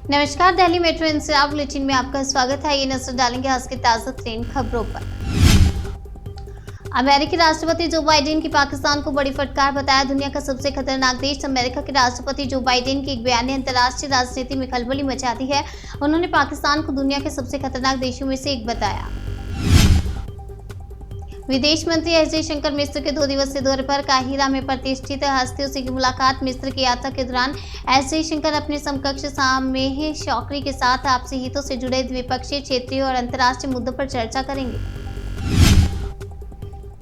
नमस्कार, Delhi metro incident bulletin में आपका स्वागत है। ये नजर डालेंगे आज की ताजा ट्रेंड खबरों पर। अमेरिकी राष्ट्रपति जो बाइडेन की पाकिस्तान को बड़ी फटकार बताया। दुनिया का सबसे खतरनाक देश अमेरिका के राष्ट्रपति जो बाइडेन के एक बयान ने अंतर्राष्ट्रीय राजनीति में खलबली मचा दी है। उन्होंने पाकिस्तान को दुनिया के सबसे खतरनाक देशों में से एक बताया। विदेश मंत्री एस जयशंकर मिस्र के 2 दिवसीय दौरे पर काहिरा में प्रतिष्ठित हस्तियों से की मुलाकात। मिस्र की यात्रा के दौरान एस जयशंकर अपने समकक्ष सामेह शौकरी के साथ आपसी हितों से जुड़े द्विपक्षीय, क्षेत्रीय और अंतर्राष्ट्रीय मुद्दों पर चर्चा करेंगे।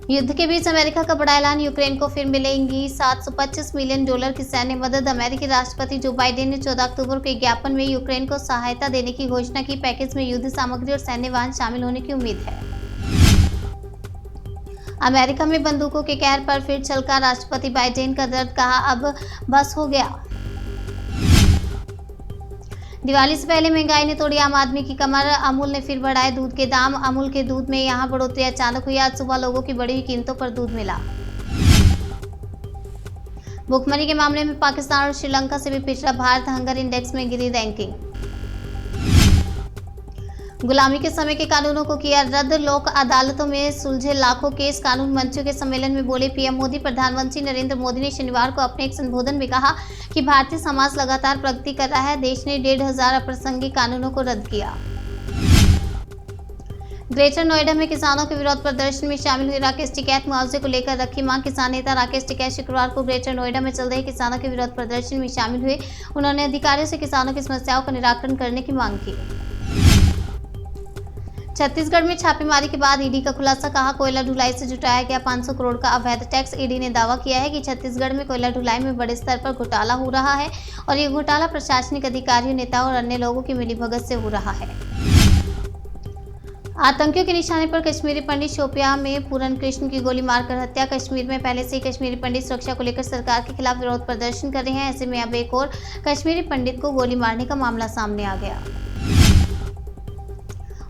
युद्ध के बीच अमेरिका का बड़ा ऐलान। यूक्रेन को फिर मिलेंगी $725 मिलियन की सैन्य मदद। अमेरिकी राष्ट्रपति जो बाइडेन ने 14 अक्टूबर को एक ज्ञापन में यूक्रेन को सहायता देने की घोषणा की। पैकेज में युद्ध सामग्री और सैन्य वाहन शामिल होने की उम्मीद है। अमेरिका में बंदूकों के कहर पर फिर छलका राष्ट्रपति बाइडेन का दर्द, कहा अब बस हो गया। दिवाली से पहले महंगाई ने तोड़ी आम आदमी की कमर। अमूल ने फिर बढ़ाए दूध के दाम। अमूल के दूध में यहां बढ़ोतरी अचानक हुई। आज सुबह लोगों की बढ़ी हुई कीमतों पर दूध मिला। भुखमरी के मामले में पाकिस्तान और श्रीलंका से भी पिछड़ा भारत। हंगर इंडेक्स में गिरी रैंकिंग। गुलामी के समय के कानूनों को किया रद्द। लोक अदालतों में सुलझे लाखों केस। कानून मंत्रियों के सम्मेलन में बोले पीएम मोदी। प्रधानमंत्री नरेंद्र मोदी ने शनिवार को अपने एक संबोधन में कहा कि भारतीय समाज लगातार प्रगति कर रहा है। देश ने 1,500 अप्रासंगिक कानूनों को रद्द किया। ग्रेटर नोएडा में किसानों के विरोध प्रदर्शन में शामिल हुए राकेश टिकैत। मुआवजे को लेकर रखी मांग। किसान नेता राकेश टिकैत शुक्रवार को ग्रेटर नोएडा में चल रहे किसानों के विरोध प्रदर्शन में शामिल हुए। उन्होंने अधिकारियों से किसानों की समस्याओं का निराकरण करने की मांग की। छत्तीसगढ़ में छापेमारी के बाद ईडी का खुलासा, कहा कोयला ढुलाई से जुटाया गया 500 करोड़ का अवैध टैक्स। ईडी ने दावा किया है कि छत्तीसगढ़ में कोयला ढुलाई में बड़े स्तर पर घोटाला हो रहा है और ये घोटाला प्रशासनिक अधिकारियों, नेताओं और अन्य लोगों की मिलीभगत से हो रहा है। आतंकियों के निशाने पर कश्मीरी पंडित। शोपियां में पूरन कृष्ण की गोली मारकर हत्या। कश्मीर में पहले से ही कश्मीरी पंडित सुरक्षा को लेकर सरकार के खिलाफ विरोध प्रदर्शन कर रहे हैं। ऐसे में अब एक और कश्मीरी पंडित को गोली मारने का मामला सामने आ गया।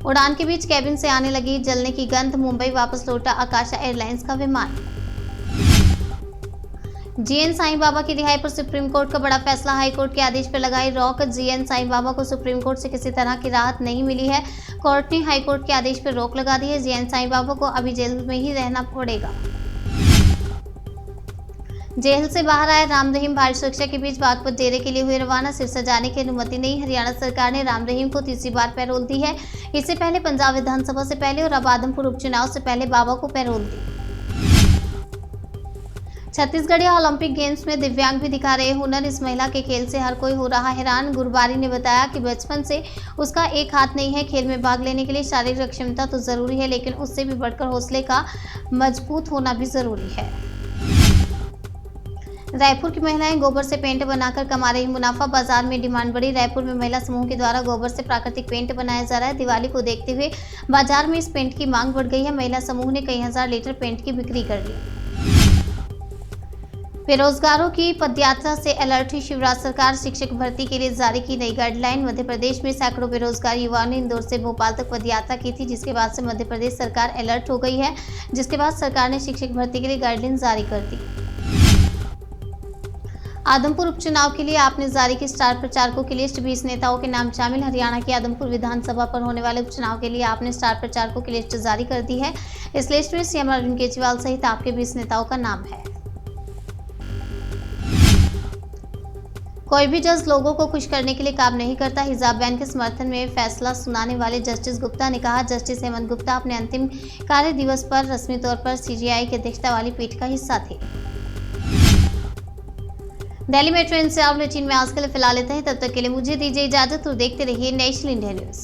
उड़ान के बीच कैबिन से आने लगी जलने की गंध। मुंबई वापस लौटा आकाशा एयरलाइंस का विमान। जीएन साईं बाबा की रिहाई पर सुप्रीम कोर्ट का बड़ा फैसला। हाई कोर्ट के आदेश पर लगाई रोक। जीएन साईं बाबा को सुप्रीम कोर्ट से किसी तरह की राहत नहीं मिली है। कोर्ट ने हाई कोर्ट के आदेश पर रोक लगा दी है। जीएन साईं बाबा को अभी जेल में ही रहना पड़ेगा। जेल से बाहर आए राम रहीम। भारी सुरक्षा के बीच बागपत डेरे के लिए हुए रवाना। सिरसा जाने की अनुमति नहीं। हरियाणा सरकार ने राम रहीम को तीसरी बार पैरोल दी है। इससे पहले पंजाब विधानसभा से पहले और अब आदमपुर उपचुनाव से पहले बाबा को पैरोल दी। छत्तीसगढ़िया ओलंपिक गेम्स में दिव्यांग भी दिखा रहे हुनर। इस महिला के खेल से हर कोई हो रहा हैरान। गुरबारी ने बताया कि बचपन से उसका एक हाथ नहीं है। खेल में भाग लेने के लिए शारीरिक क्षमता तो जरूरी है, लेकिन उससे भी बढ़कर हौसले का मजबूत होना भी जरूरी है। रायपुर की महिलाएं गोबर से पेंट बनाकर कमा रही मुनाफा। बाजार में डिमांड बढ़ी। रायपुर में महिला समूह के द्वारा गोबर से प्राकृतिक पेंट बनाया जा रहा है। दिवाली को देखते हुए बाजार में इस पेंट की मांग बढ़ गई है। महिला समूह ने कई हजार लीटर पेंट की बिक्री कर ली। बेरोजगारों की पदयात्रा से अलर्ट हुई शिवराज सरकार। शिक्षक भर्ती के लिए जारी की नई गाइडलाइन। मध्य प्रदेश में सैकड़ों बेरोजगार युवाओं ने इंदौर से भोपाल तक पदयात्रा की थी, जिसके बाद से मध्य प्रदेश सरकार अलर्ट हो गई है। जिसके बाद सरकार ने शिक्षक भर्ती के लिए गाइडलाइन जारी कर दी। आदमपुर उपचुनाव के लिए आपने जारी की स्टार प्रचारकों की लिस्ट। 20 नेताओं के नाम शामिल। हरियाणा की आदमपुर विधानसभा पर होने वाले उपचुनाव के लिए आपने स्टार प्रचारकों की लिस्ट जारी कर दी है। इस लिस्ट में सीएम अरविंद केजरीवाल सहित आपके 20 नेताओं का नाम है। कोई भी जज लोगों को खुश करने के लिए काम नहीं करता। हिजाब बैन के समर्थन में फैसला सुनाने वाले जस्टिस गुप्ता ने कहा। जस्टिस हेमंत गुप्ता अपने अंतिम कार्य दिवस पर रस्मी तौर पर सीजेआई की अध्यक्षता वाली पीठ का हिस्सा थे। दिल्ली मेट्रो इंसिडेंट बुलेटिन में आज के लिए फिलहाल लेते हैं। तब तक के लिए मुझे दीजिए इजाजत और देखते रहिए नेशनल इंडिया न्यूज।